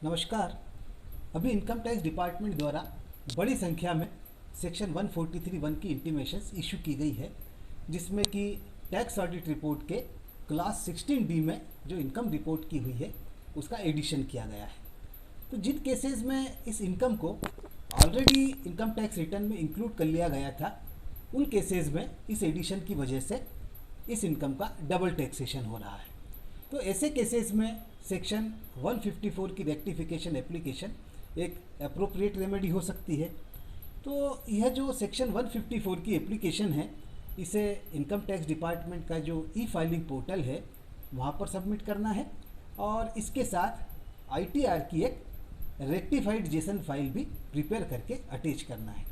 नमस्कार। अभी income tax department द्वारा बड़ी संख्या में सेक्शन 143(1) की इंटीमेशंस इशू की गई है, जिसमें कि टैक्स ऑडिट रिपोर्ट के क्लास 16D में जो इनकम रिपोर्ट की हुई है उसका एडिशन किया गया है। तो जिन केसेस में इस इनकम को ऑलरेडी इनकम टैक्स रिटर्न में इंक्लूड कर लिया गया था, उन केसेस में इस एडिशन की वजह से इस इनकम का डबल टैक्सेशन हो रहा है। तो ऐसे केसेस में सेक्शन 154 की रेक्टिफिकेशन एप्लीकेशन एक अप्रोप्रिएट रेमेडी हो सकती है। तो यह जो सेक्शन 154 की एप्लीकेशन है, इसे इनकम टैक्स डिपार्टमेंट का जो ई फाइलिंग पोर्टल है वहाँ पर सबमिट करना है, और इसके साथ आईटीआर की एक रेक्टिफाइड जेसन फाइल भी प्रिपेयर करके अटैच करना है।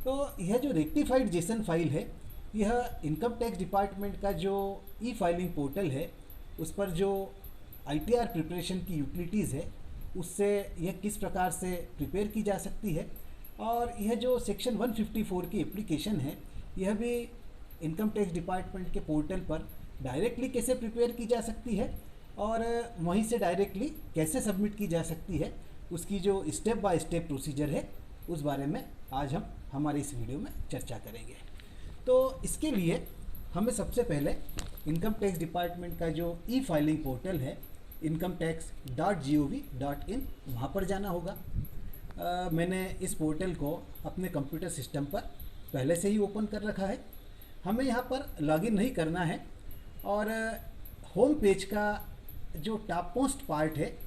तो यह जो रेक्टिफाइड जेसन फाइल है, यह इनकम टैक्स डिपार्टमेंट का जो ई फाइलिंग पोर्टल है उस पर जो आईटीआर प्रिपरेशन की यूटिलिटीज़ है उससे यह किस प्रकार से प्रिपेयर की जा सकती है, और यह जो सेक्शन 154 की एप्लीकेशन है यह भी इनकम टैक्स डिपार्टमेंट के पोर्टल पर डायरेक्टली कैसे प्रिपेयर की जा सकती है और वहीं से डायरेक्टली कैसे सबमिट की जा सकती है, उसकी जो स्टेप बाय स्टेप प्रोसीजर है उस बारे में आज हम हमारे इस वीडियो में चर्चा करेंगे। तो इसके लिए हमें सबसे पहले इनकम टैक्स डिपार्टमेंट का जो ई फाइलिंग पोर्टल है incometax.gov.in वहाँ पर जाना होगा। मैंने इस पोर्टल को अपने कंप्यूटर सिस्टम पर पहले से ही ओपन कर रखा है। हमें यहाँ पर लॉगिन नहीं करना है, और होम पेज का जो टॉप मोस्ट पार्ट है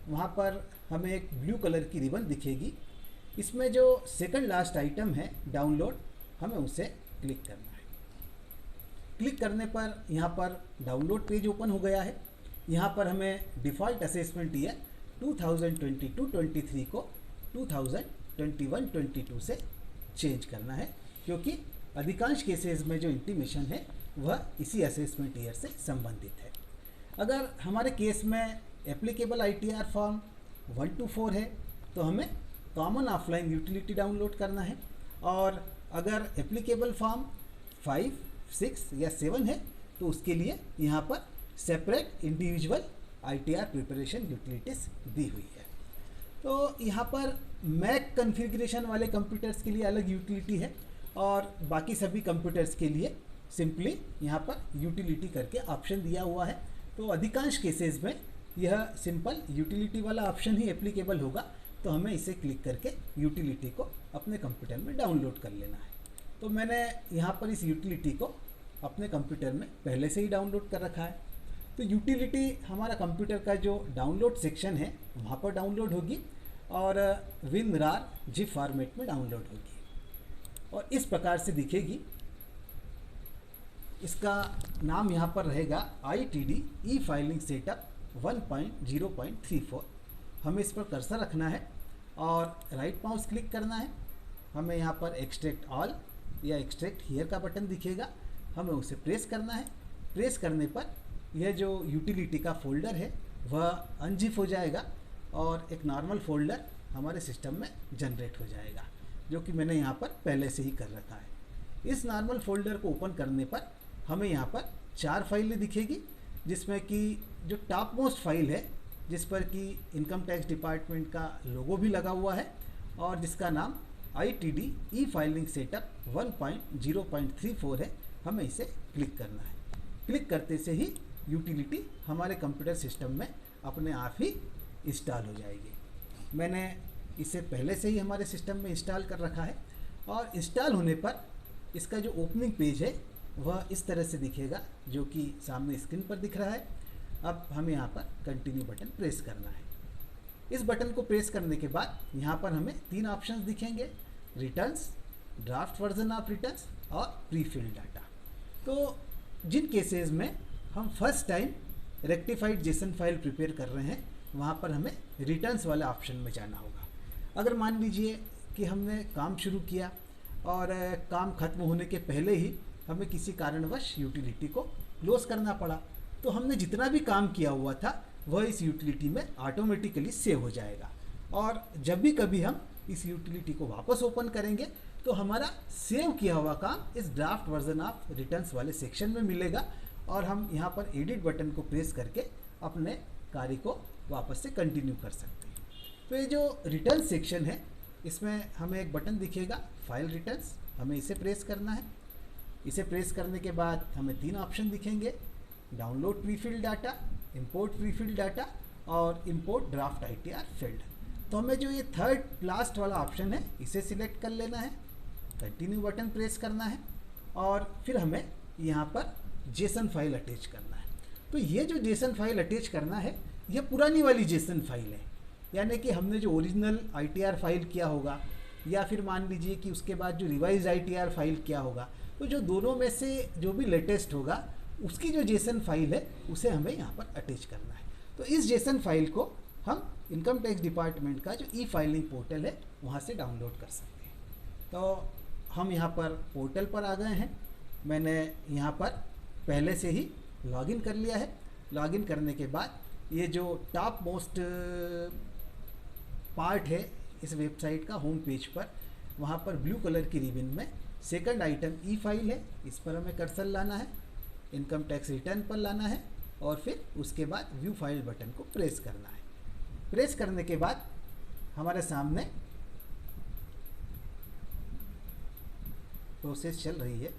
वहाँ पर हमें एक ब्लू कलर की रिबन दिखेगी। इसमें जो सेकंड लास्ट आइटम है डाउनलोड, हमें उसे क्लिक करना है। क्लिक करने पर यहाँ पर डाउनलोड पेज ओपन हो गया है। यहाँ पर हमें डिफ़ॉल्ट असेसमेंट ईयर 2022-23 को 2021-22 से चेंज करना है, क्योंकि अधिकांश केसेस में जो इंटीमेशन है वह इसी असेसमेंट ईयर से संबंधित है। अगर हमारे केस में एप्लीकेबल आईटीआर फॉर्म 1 to 4 है तो हमें कॉमन ऑफलाइन यूटिलिटी डाउनलोड करना है, और अगर एप्लीकेबल फॉर्म 5, 6 या 7 है तो उसके लिए यहाँ पर separate individual ITR preparation utilities दी हुई है। तो यहाँ पर मैक कॉन्फ़िगरेशन वाले कंप्यूटर्स के लिए अलग यूटिलिटी है, और बाकी सभी कंप्यूटर्स के लिए सिंपली यहाँ पर यूटिलिटी करके ऑप्शन दिया हुआ है। तो अधिकांश केसेस में यह सिंपल यूटिलिटी वाला ऑप्शन ही एप्लीकेबल होगा, तो हमें इसे क्लिक करके यूटिलिटी को अपने कंप्यूटर में डाउनलोड कर लेना है। तो मैंने यहाँ पर इस यूटिलिटी को अपने कंप्यूटर में पहले से ही डाउनलोड कर रखा है। तो यूटिलिटी हमारा कंप्यूटर का जो डाउनलोड सेक्शन है वहाँ पर डाउनलोड होगी, और WinRAR जिप फॉर्मेट में डाउनलोड होगी, और इस प्रकार से दिखेगी। इसका नाम यहाँ पर रहेगा ITD ई फाइलिंग सेटअप 1.0.34। हमें इस पर कर्सर रखना है और राइट माउस क्लिक करना है। हमें यहाँ पर एक्सट्रैक्ट ऑल या एक्सट्रैक्ट हियर का बटन दिखेगा, हमें उसे प्रेस करना है। प्रेस करने पर यह जो यूटिलिटी का फोल्डर है वह अनजिप हो जाएगा, और एक नॉर्मल फोल्डर हमारे सिस्टम में जनरेट हो जाएगा, जो कि मैंने यहाँ पर पहले से ही कर रखा है। इस नॉर्मल फोल्डर को ओपन करने पर हमें यहाँ पर 4 फाइलें दिखेगी, जिसमें कि जो टॉप मोस्ट फाइल है जिस पर कि इनकम टैक्स डिपार्टमेंट का लोगो भी लगा हुआ है, और जिसका नाम ITD ई फाइलिंग सेटअप 1.0.34 है, हमें इसे क्लिक करना है। क्लिक करते से ही यूटिलिटी हमारे कंप्यूटर सिस्टम में अपने आप ही इंस्टॉल हो जाएगी। मैंने इसे पहले से ही हमारे सिस्टम में इंस्टॉल कर रखा है, और इंस्टॉल होने पर इसका जो ओपनिंग पेज है वह इस तरह से दिखेगा, जो कि सामने स्क्रीन पर दिख रहा है। अब हमें यहाँ पर कंटिन्यू बटन प्रेस करना है। इस बटन को प्रेस करने के बाद यहाँ पर हमें 3 ऑप्शंस दिखेंगे: returns, draft version of returns और प्री फिल्ड डाटा। तो जिन केसेस में हम first time rectified JSON file prepare कर रहे हैं वहाँ पर हमें रिटर्न्स वाले ऑप्शन में जाना होगा। अगर मान लीजिए कि हमने काम शुरू किया और काम खत्म होने के पहले ही हमें किसी कारणवश यूटिलिटी को क्लोज करना पड़ा, तो हमने जितना भी काम किया हुआ था वह इस यूटिलिटी में ऑटोमेटिकली सेव हो जाएगा, और जब भी कभी हम इस यूटिलिटी को वापस ओपन करेंगे तो हमारा सेव किया हुआ काम इस ड्राफ्ट वर्जन ऑफ रिटर्न्स वाले सेक्शन में मिलेगा, और हम यहाँ पर एडिट बटन को प्रेस करके अपने कार्य को वापस से कंटिन्यू कर सकते हैं। तो ये जो रिटर्न सेक्शन है इसमें हमें एक बटन दिखेगा फाइल रिटर्न्स, हमें इसे प्रेस करना है। इसे प्रेस करने के बाद हमें 3 ऑप्शन दिखेंगे, download prefilled data, import prefilled data और इंपोर्ट ड्राफ्ट ITR फील्ड। तो हमें जो ये थर्ड लास्ट वाला ऑप्शन है इसे सिलेक्ट कर लेना है, कंटिन्यू बटन प्रेस करना है और फिर हमें यहाँ पर जेसन फाइल अटैच करना है। तो ये जो जेसन फाइल अटैच करना है यह पुरानी वाली जेसन फाइल है, यानी कि हमने जो ओरिजिनल ITR फाइल किया होगा या फिर मान लीजिए कि उसके बाद जो रिवाइज ITR फाइल किया होगा, तो जो दोनों में से जो भी लेटेस्ट होगा उसकी जो जेसन फाइल है उसे हमें यहाँ पर अटैच करना है। तो इस जेसन फाइल को हम इनकम टैक्स डिपार्टमेंट का जो E-फाइलिंग पोर्टल है वहाँ से डाउनलोड कर सकते हैं। तो हम यहाँ पर पोर्टल पर आ गए हैं। मैंने यहाँ पर पहले से ही लॉगिन कर लिया है। लॉगिन करने के बाद ये जो टॉप मोस्ट पार्ट है इस वेबसाइट का होम पेज पर, वहाँ पर ब्लू कलर की रिबन में सेकंड आइटम E-फाइल है, इस पर हमें कर्सर लाना है, इनकम टैक्स रिटर्न पर लाना है और फिर उसके बाद व्यू फाइल बटन को प्रेस करना है। प्रेस करने के बाद हमारे सामने प्रोसेस चल रही है।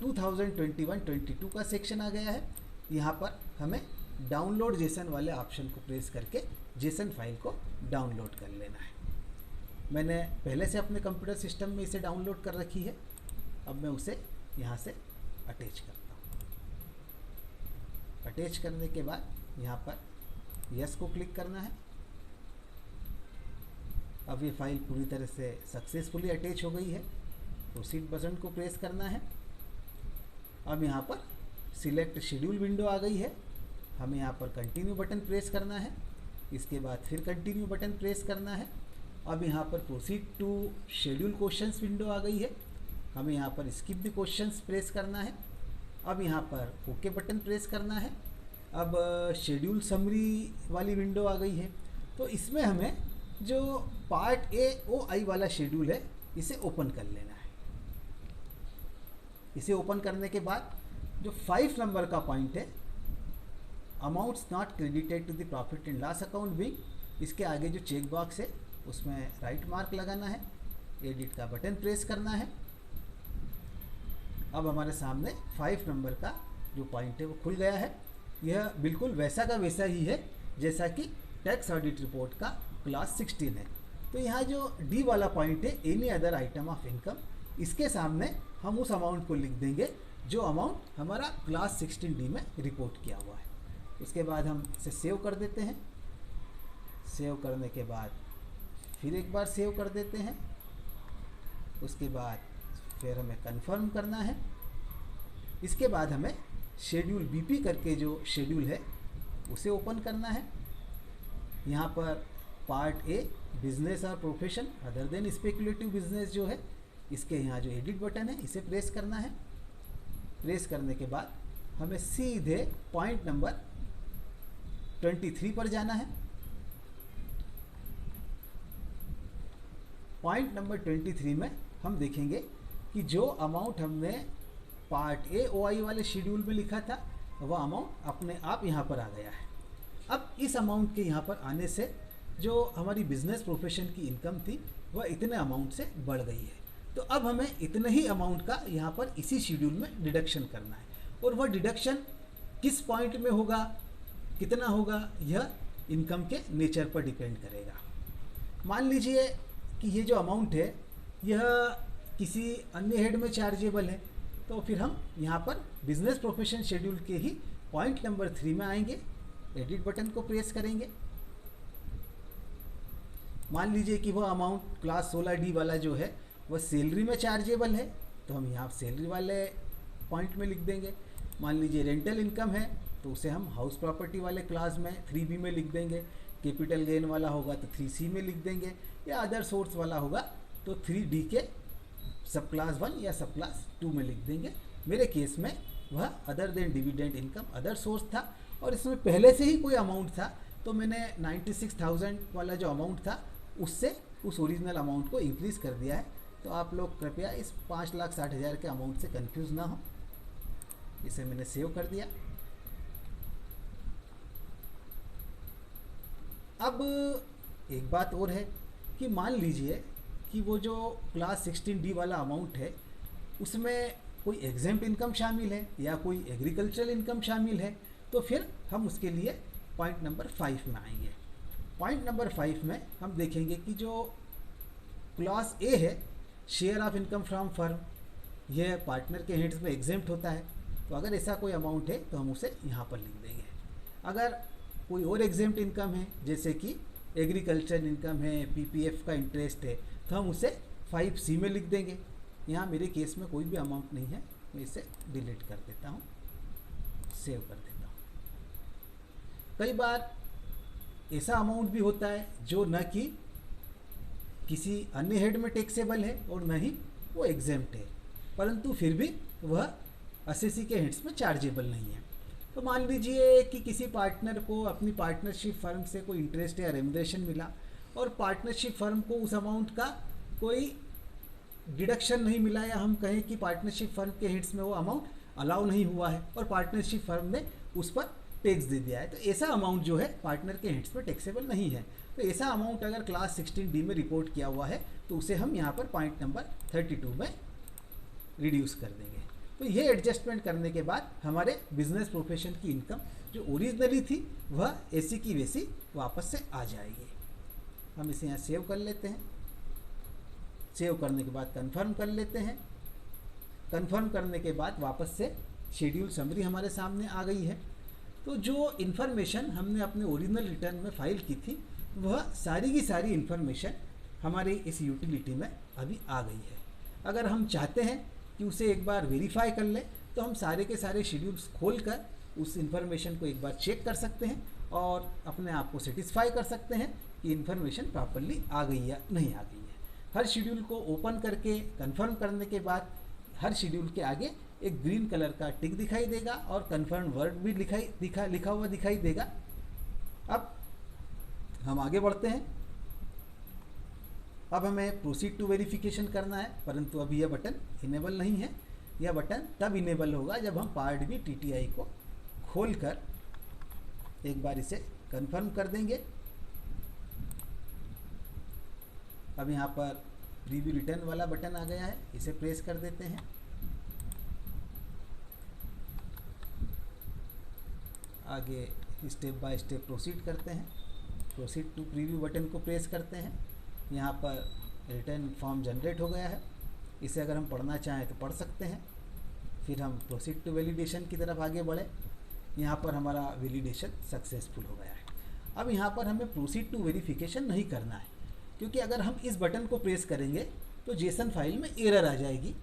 2021-22 का सेक्शन आ गया है। यहाँ पर हमें डाउनलोड जेसन वाले ऑप्शन को प्रेस करके जेसन फाइल को डाउनलोड कर लेना है। मैंने पहले से अपने कंप्यूटर सिस्टम में इसे डाउनलोड कर रखी है। अब मैं उसे यहाँ से अटैच करता हूँ। अटैच करने के बाद यहाँ पर यस को क्लिक करना है। अब ये फाइल पूरी तरह से सक्सेसफुली अटैच हो गई है। प्रोसीड बटन को प्रेस करना है। अब यहाँ पर सिलेक्ट शेड्यूल विंडो आ गई है। हमें यहाँ पर कंटिन्यू बटन प्रेस करना है। इसके बाद फिर कंटिन्यू बटन प्रेस करना है। अब यहाँ पर proceed to schedule questions window आ गई है। हमें यहाँ पर स्किप द क्वेश्चंस प्रेस करना है। अब यहाँ पर ओके बटन प्रेस करना है। अब शेड्यूल समरी वाली विंडो आ गई है। तो इसमें हमें जो पार्ट AOI वाला शेड्यूल है इसे ओपन कर लेना है। इसे ओपन करने के बाद जो 5 नंबर का पॉइंट है, amounts not credited to the profit and loss account wing, इसके आगे जो चेक बॉक्स है उसमें राइट मार्क लगाना है, एडिट का बटन प्रेस करना है। अब हमारे सामने 5 नंबर का जो पॉइंट है वो खुल गया है। यह बिल्कुल वैसा का वैसा ही है जैसा कि टैक्स ऑडिट रिपोर्ट का क्लास 16 है। तो यहाँ जो डी वाला पॉइंट है, any other item of income, इसके सामने हम उस अमाउंट को लिख देंगे जो अमाउंट हमारा क्लास 16D में रिपोर्ट किया हुआ है। उसके बाद हम इसे सेव कर देते हैं। सेव करने के बाद फिर एक बार सेव कर देते हैं। उसके बाद फिर हमें कंफर्म करना है। इसके बाद हमें शेड्यूल BP करके जो शेड्यूल है उसे ओपन करना है। यहाँ पर पार्ट A बिजनेस और profession other than speculative business जो है, इसके यहाँ जो एडिट बटन है इसे प्रेस करना है। प्रेस करने के बाद हमें सीधे पॉइंट नंबर 23 पर जाना है। पॉइंट नंबर 23 में हम देखेंगे कि जो अमाउंट हमने पार्ट AOI वाले शेड्यूल में लिखा था वह अमाउंट अपने आप यहाँ पर आ गया है। अब इस अमाउंट के यहाँ पर आने से जो हमारी बिजनेस प्रोफेशन की इनकम थी वह इतने अमाउंट से बढ़ गई है। तो अब हमें इतने ही अमाउंट का यहाँ पर इसी शेड्यूल में डिडक्शन करना है, और वह डिडक्शन किस पॉइंट में होगा, कितना होगा, यह इनकम के नेचर पर डिपेंड करेगा। मान लीजिए कि ये जो अमाउंट है यह किसी अन्य हेड में चार्जेबल है, तो फिर हम यहाँ पर बिजनेस प्रोफेशन शेड्यूल के ही पॉइंट नंबर 3 में आएंगे, एडिट बटन को प्रेस करेंगे। मान लीजिए कि वह अमाउंट क्लास 16D वाला जो है वह सैलरी में चार्जेबल है, तो हम यहाँ सैलरी वाले पॉइंट में लिख देंगे। मान लीजिए रेंटल इनकम है तो उसे हम हाउस प्रॉपर्टी वाले क्लास में 3B में लिख देंगे। कैपिटल गेन वाला होगा तो 3C में लिख देंगे, या अदर सोर्स वाला होगा तो 3D के सब क्लास 1 या सब क्लास 2 में लिख देंगे। मेरे केस में वह other than dividend income other source था, और इसमें पहले से ही कोई अमाउंट था, तो मैंने 96,000 वाला जो अमाउंट था उससे उस ओरिजिनल अमाउंट को इंक्रीज़ कर दिया है। तो आप लोग कृपया इस 5,60,000 के अमाउंट से कंफ्यूज ना हो। इसे मैंने सेव कर दिया। अब एक बात और है कि मान लीजिए कि वो जो क्लास 16D वाला अमाउंट है उसमें कोई एग्जेम्प्ट इनकम शामिल है या कोई एग्रीकल्चरल इनकम शामिल है, तो फिर हम उसके लिए पॉइंट नंबर 5 में आएंगे। पॉइंट नंबर 5 में हम देखेंगे कि जो क्लास ए है, share of income from firm, यह पार्टनर के हेड्स में एग्जेम्प्ट होता है। तो अगर ऐसा कोई अमाउंट है तो हम उसे यहाँ पर लिख देंगे। अगर कोई और एग्जेम्प्ट इनकम है जैसे कि एग्रीकल्चर इनकम है, पीपीएफ का इंटरेस्ट है, तो हम उसे 5C में लिख देंगे। यहाँ मेरे केस में कोई भी अमाउंट नहीं है, मैं इसे डिलीट कर देता हूँ, सेव कर देता हूँ। कई बार ऐसा अमाउंट भी होता है जो न कि किसी अन्य हेड में टैक्सेबल है और न ही वो एग्जेम्प्ट है, परंतु फिर भी वह एसएससी के हेड्स में चार्जेबल नहीं है। तो मान लीजिए कि किसी पार्टनर को अपनी पार्टनरशिप फर्म से कोई इंटरेस्ट या रेमुनरेशन मिला और पार्टनरशिप फर्म को उस अमाउंट का कोई डिडक्शन नहीं मिला, या हम कहें कि पार्टनरशिप फर्म के हेड्स में वो अमाउंट अलाउ नहीं हुआ है और पार्टनरशिप फर्म ने उस पर टैक्स दे दिया है, तो ऐसा अमाउंट जो है पार्टनर के हेड्स में टैक्सेबल नहीं है। तो ऐसा अमाउंट अगर क्लास 16D में रिपोर्ट किया हुआ है तो उसे हम यहाँ पर पॉइंट नंबर 32 में रिड्यूस कर देंगे। तो ये एडजस्टमेंट करने के बाद हमारे बिजनेस प्रोफेशन की इनकम जो ओरिजिनली थी वह ऐसी की वैसी वापस से आ जाएगी। हम इसे यहाँ सेव कर लेते हैं। सेव करने के बाद कंफर्म कर लेते हैं। कंफर्म करने के बाद वापस से शेड्यूल समरी हमारे सामने आ गई है। तो जो इन्फॉर्मेशन हमने अपने ओरिजिनल रिटर्न में फाइल की थी वह सारी की सारी इन्फॉर्मेशन हमारी इस यूटिलिटी में अभी आ गई है। अगर हम चाहते हैं कि उसे एक बार वेरीफाई कर लें तो हम सारे के सारे शेड्यूल्स खोलकर उस इन्फॉर्मेशन को एक बार चेक कर सकते हैं और अपने आप को सेटिस्फाई कर सकते हैं कि इन्फॉर्मेशन प्रॉपरली आ गई या नहीं आ गई है। हर शेड्यूल को ओपन करके कंफर्म करने के बाद हर शेड्यूल के आगे एक ग्रीन कलर का टिक दिखाई देगा और कंफर्म वर्ड भी लिखा हुआ दिखाई देगा। अब हम आगे बढ़ते हैं। अब हमें प्रोसीड टू वेरिफिकेशन करना है, परंतु अभी यह बटन इनेबल नहीं है। यह बटन तब इनेबल होगा जब हम पार्ट बी टीटीआई को खोलकर एक बार इसे कंफर्म कर देंगे। अब यहाँ पर प्रीव्यू रिटर्न वाला बटन आ गया है, इसे प्रेस कर देते हैं। आगे स्टेप बाय स्टेप प्रोसीड करते हैं। प्रोसीड टू प्रीव्यू बटन को प्रेस करते हैं। यहाँ पर रिटर्न फॉर्म जनरेट हो गया है, इसे अगर हम पढ़ना चाहें तो पढ़ सकते हैं। फिर हम प्रोसीड टू वैलिडेशन की तरफ आगे बढ़े। यहाँ पर हमारा वैलिडेशन सक्सेसफुल हो गया है। अब यहाँ पर हमें प्रोसीड टू वेरिफिकेशन नहीं करना है, क्योंकि अगर हम इस बटन को प्रेस करेंगे तो जेसन फाइल में एरर आ जाएगी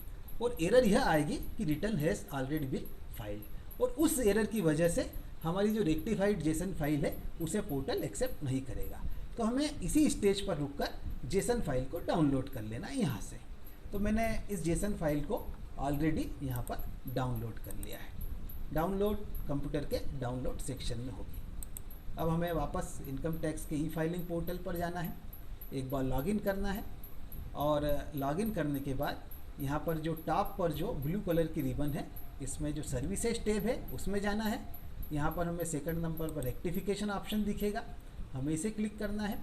और एरर यह आएगी कि return has already been filed, और उस एरर की वजह से हमारी जो रेक्टिफाइड जेसन फाइल है उसे पोर्टल एक्सेप्ट नहीं करेगा। तो हमें इसी स्टेज पर रुककर जेसन फाइल को डाउनलोड कर लेना है यहाँ से। तो मैंने इस जेसन फाइल को ऑलरेडी यहाँ पर डाउनलोड कर लिया है। डाउनलोड कंप्यूटर के डाउनलोड सेक्शन में होगी। अब हमें वापस इनकम टैक्स के ई फाइलिंग पोर्टल पर जाना है, एक बार लॉगिन करना है और लॉगिन करने के बाद यहाँ पर जो टॉप पर जो ब्लू कलर की रिबन है इसमें जो सर्विसेज टैब है उसमें जाना है। यहाँ पर हमें सेकंड नंबर पर रेक्टिफिकेशन ऑप्शन दिखेगा, हमें इसे क्लिक करना है।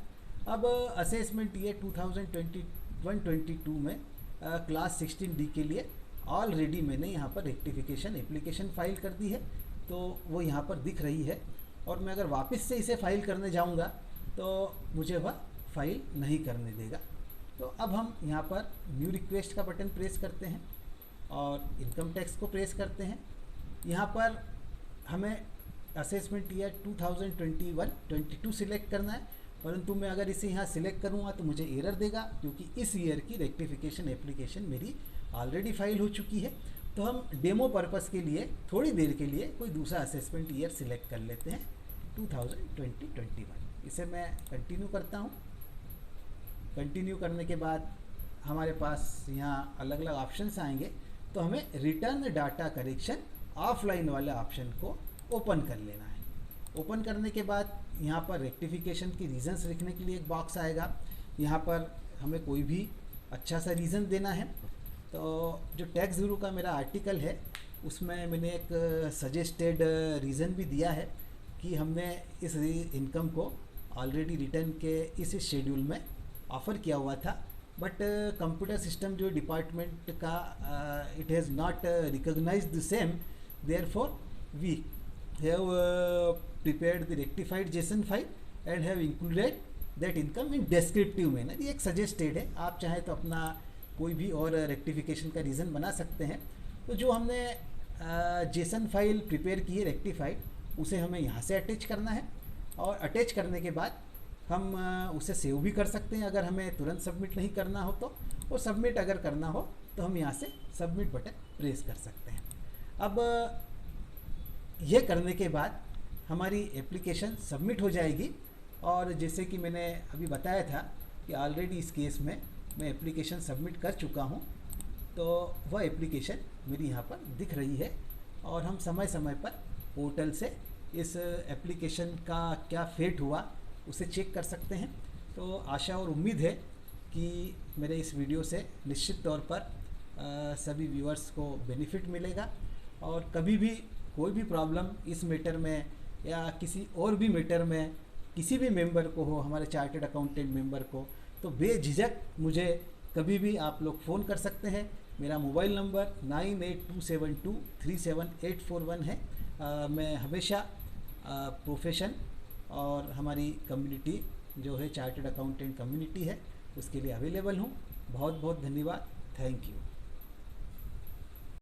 अब असेसमेंट ईयर 2021-22 में क्लास 16D के लिए ऑलरेडी मैंने यहाँ पर रेक्टिफिकेशन एप्लीकेशन फाइल कर दी है, तो वो यहाँ पर दिख रही है। और मैं अगर वापस से इसे फाइल करने जाऊँगा तो मुझे वह फाइल नहीं करने देगा। तो अब हम यहाँ पर न्यू रिक्वेस्ट का बटन प्रेस करते हैं और इनकम टैक्स को प्रेस करते हैं। यहाँ पर हमें असेसमेंट ईयर 2021-22 सिलेक्ट करना है, परंतु मैं अगर इसे यहाँ सिलेक्ट करूँगा तो मुझे एरर देगा, क्योंकि इस ईयर की रेक्टिफिकेशन एप्लीकेशन मेरी ऑलरेडी फाइल हो चुकी है। तो हम डेमो पर्पस के लिए थोड़ी देर के लिए कोई दूसरा असेसमेंट ईयर सिलेक्ट कर लेते हैं, 2020-21। इसे मैं कंटिन्यू करता हूँ। कंटिन्यू करने के बाद हमारे पास यहाँ अलग अलग ऑप्शंस आएंगे, तो हमें रिटर्न डाटा करेक्शन ऑफलाइन वाले ऑप्शन को ओपन कर लेना है। ओपन करने के बाद यहाँ पर रेक्टिफिकेशन की रीज़न्स लिखने के लिए एक बॉक्स आएगा। यहाँ पर हमें कोई भी अच्छा सा रीज़न देना है। तो जो टैक्स गुरु का मेरा आर्टिकल है उसमें मैंने एक सजेस्टेड रीज़न भी दिया है कि हमने इस इनकम को ऑलरेडी रिटर्न के इस शेड्यूल में ऑफ़र किया हुआ था, बट कंप्यूटर सिस्टम जो डिपार्टमेंट का it has not recognise the same, therefore we have prepared the rectified JSON file and have included that income in descriptive manner। ये एक सजेस्टेड है, आप चाहें तो अपना कोई भी और रेक्टिफिकेशन का रीज़न बना सकते हैं। तो जो हमने जेसन फाइल प्रिपेयर की है रेक्टिफाइड, उसे हमें यहाँ से अटैच करना है, और अटैच करने के बाद हम उसे सेव भी कर सकते हैं अगर हमें तुरंत सबमिट नहीं करना हो तो, और सबमिट अगर करना हो तो हम यहाँ से सबमिट बटन प्रेस कर सकते हैं। अब ये करने के बाद हमारी एप्लीकेशन सबमिट हो जाएगी, और जैसे कि मैंने अभी बताया था कि ऑलरेडी इस केस में मैं एप्लीकेशन सबमिट कर चुका हूँ, तो वह एप्लीकेशन मेरी यहाँ पर दिख रही है, और हम समय समय पर पोर्टल से इस एप्लीकेशन का क्या फेट हुआ उसे चेक कर सकते हैं। तो आशा और उम्मीद है कि मेरे इस वीडियो से निश्चित तौर पर सभी व्यूअर्स को बेनिफिट मिलेगा, और कभी भी कोई भी प्रॉब्लम इस मैटर में या किसी और भी मैटर में किसी भी मेंबर को हो, हमारे चार्टर्ड अकाउंटेंट मेंबर को, तो बेझिझक मुझे कभी भी आप लोग फ़ोन कर सकते हैं। मेरा मोबाइल नंबर 9827237841 है। मैं हमेशा प्रोफेशन और हमारी कम्युनिटी जो है चार्टर्ड अकाउंटेंट कम्युनिटी है, उसके लिए अवेलेबल हूँ। बहुत बहुत धन्यवाद, थैंक यू।